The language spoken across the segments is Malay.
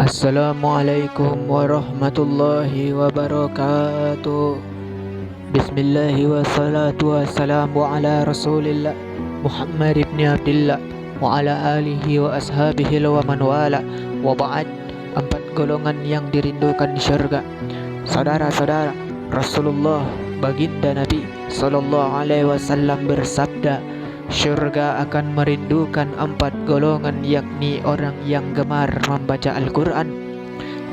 Assalamualaikum warahmatullahi wabarakatuh. Bismillahi wassalatu wassalamu ala rasulillah Muhammad ibn Abdullah wa ala alihi wa ashabihi wa man wala wa ba'd. Empat golongan yang dirindukan syurga. Saudara-saudara, Rasulullah baginda Nabi sallallahu alaihi wasallam bersabda, syurga akan merindukan empat golongan, yakni orang yang gemar membaca Al-Quran.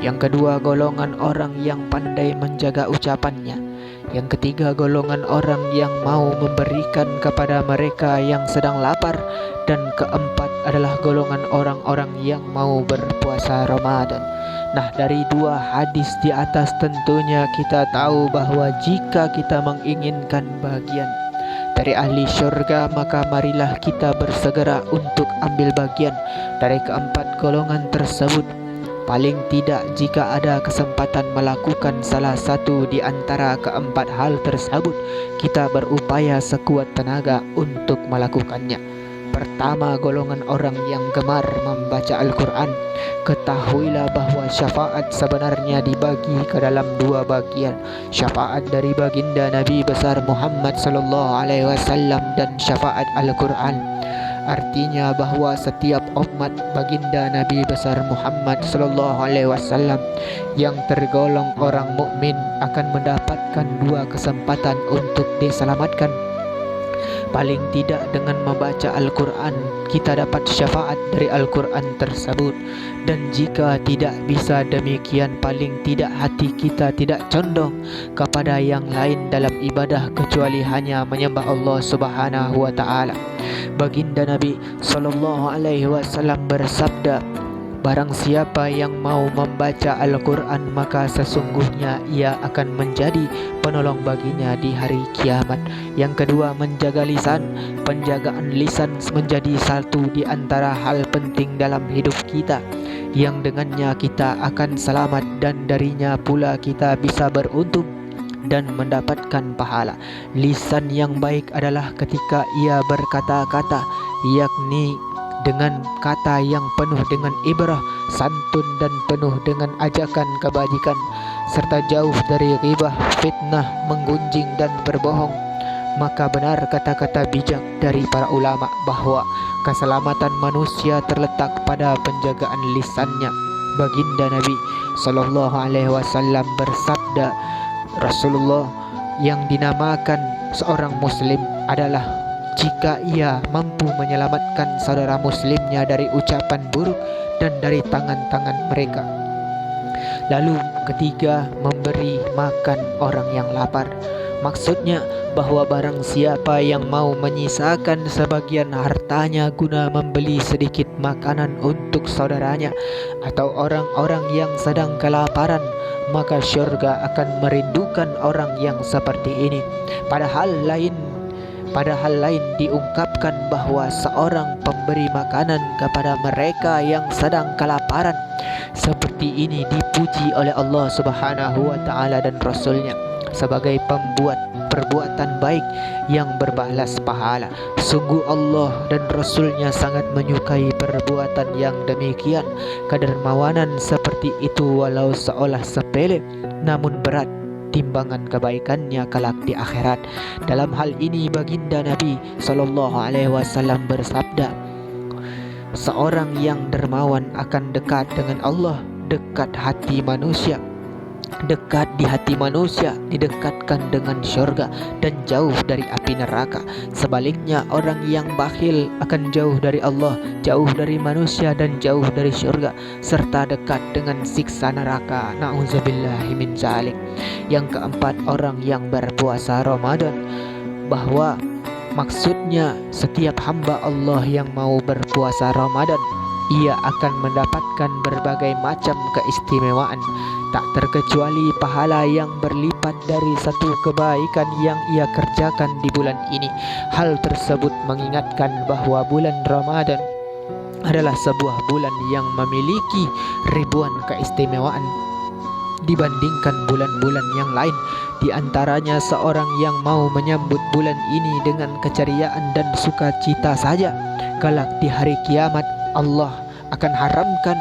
Yang kedua, golongan orang yang pandai menjaga ucapannya. Yang ketiga, golongan orang yang mau memberikan kepada mereka yang sedang lapar. Dan keempat adalah golongan orang-orang yang mau berpuasa Ramadan. Nah, dari dua hadis di atas tentunya kita tahu bahwa jika kita menginginkan bagian dari ahli syurga, maka marilah kita bersegera untuk ambil bagian dari keempat golongan tersebut. Paling tidak jika ada kesempatan melakukan salah satu di antara keempat hal tersebut, kita berupaya sekuat tenaga untuk melakukannya. Pertama, golongan orang yang gemar membaca Al-Quran. Ketahuilah bahwa syafaat sebenarnya dibagi ke dalam dua bagian. Syafaat dari baginda Nabi besar Muhammad sallallahu alaihi wasallam dan syafaat Al-Quran. Artinya bahwa setiap umat baginda Nabi besar Muhammad sallallahu alaihi wasallam yang tergolong orang mukmin akan mendapatkan dua kesempatan untuk diselamatkan. Paling tidak dengan membaca Al-Quran kita dapat syafaat dari Al-Quran tersebut. Dan jika tidak bisa demikian, paling tidak hati kita tidak condong kepada yang lain dalam ibadah kecuali hanya menyembah Allah Subhanahu wa taala. Baginda Nabi sallallahu alaihi wasallam bersabda, barang siapa yang mau membaca Al-Quran, maka sesungguhnya ia akan menjadi penolong baginya di hari kiamat. Yang kedua, menjaga lisan. Penjagaan lisan menjadi satu di antara hal penting dalam hidup kita, yang dengannya kita akan selamat dan darinya pula kita bisa beruntung dan mendapatkan pahala. Lisan yang baik adalah ketika ia berkata-kata, yakni dengan kata yang penuh dengan ibrah, santun dan penuh dengan ajakan kebajikan, serta jauh dari ghibah, fitnah, menggunjing dan berbohong. Maka benar kata-kata bijak dari para ulama bahwa keselamatan manusia terletak pada penjagaan lisannya. Baginda Nabi sallallahu alaihi wasallam bersabda, Rasulullah yang dinamakan seorang muslim adalah jika ia mampu menyelamatkan saudara muslimnya dari ucapan buruk dan dari tangan-tangan mereka. Lalu ketiga, memberi makan orang yang lapar. Maksudnya bahwa barang siapa yang mau menyisakan sebagian hartanya guna membeli sedikit makanan untuk saudaranya atau orang-orang yang sedang kelaparan, maka syurga akan merindukan orang yang seperti ini. Padahal lain diungkapkan bahwa seorang pemberi makanan kepada mereka yang sedang kelaparan seperti ini dipuji oleh Allah Subhanahu wa taala dan Rasulnya sebagai pembuat perbuatan baik yang berbalas pahala. Sungguh Allah dan Rasulnya sangat menyukai perbuatan yang demikian. Kedermawanan seperti itu walau seolah sepele, namun berat timbangan kebaikannya kelak di akhirat. Dalam hal ini baginda Nabi sallallahu alaihi wasallam bersabda, seorang yang dermawan akan dekat dengan Allah, dekat hati manusia. Dekat di hati manusia didekatkan dengan syurga dan jauh dari api neraka. Sebaliknya, orang yang bakhil akan jauh dari Allah, jauh dari manusia dan jauh dari syurga, serta dekat dengan siksa neraka. Na'udzubillahi min dzalik. Yang keempat, orang yang berpuasa Ramadan, bahwa maksudnya setiap hamba Allah yang mau berpuasa Ramadan, ia akan mendapatkan berbagai macam keistimewaan, tak terkecuali pahala yang berlipat dari satu kebaikan yang ia kerjakan di bulan ini. Hal tersebut mengingatkan bahwa bulan Ramadan adalah sebuah bulan yang memiliki ribuan keistimewaan dibandingkan bulan-bulan yang lain. Di antaranya seorang yang mau menyambut bulan ini dengan keceriaan dan sukacita saja, kelak di hari kiamat Allah akan haramkan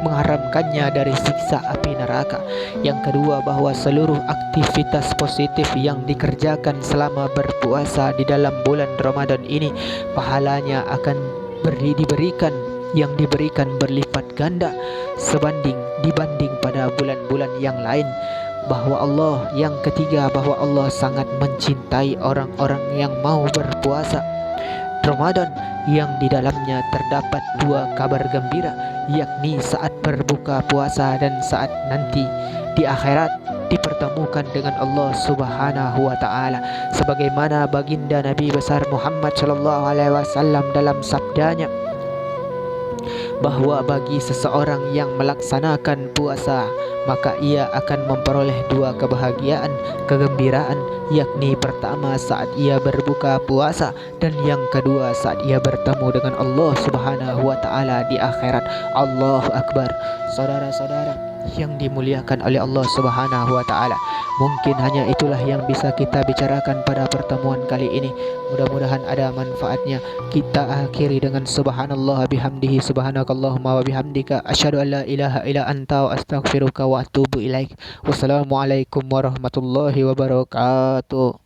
mengharamkannya dari siksa api neraka. Yang kedua, bahwa seluruh aktivitas positif yang dikerjakan selama berpuasa di dalam bulan Ramadan ini, pahalanya akan diberikan berlipat ganda dibanding pada bulan-bulan yang lain. Yang ketiga, bahwa Allah sangat mencintai orang-orang yang mau berpuasa Ramadan, yang di dalamnya terdapat dua kabar gembira, yakni saat berbuka puasa dan saat nanti di akhirat dipertemukan dengan Allah Subhanahu wa taala, sebagaimana baginda Nabi besar Muhammad sallallahu alaihi wasallam dalam sabdanya, bahwa bagi seseorang yang melaksanakan puasa, maka ia akan memperoleh dua kegembiraan, yakni pertama saat ia berbuka puasa, dan yang kedua saat ia bertemu dengan Allah Subhanahu wa taala di akhirat. Allahu Akbar. Saudara-saudara yang dimuliakan oleh Allah Subhanahu wa taala, mungkin hanya itulah yang bisa kita bicarakan pada pertemuan kali ini. Mudah-mudahan ada manfaatnya. Kita akhiri dengan subhanallah bihamdihi, subhanakallahumma wa bihamdika, asyhadu an la ilaha illa anta wa astaghfiruka wa atubu ilaik. Wassalamualaikum warahmatullahi wabarakatuh.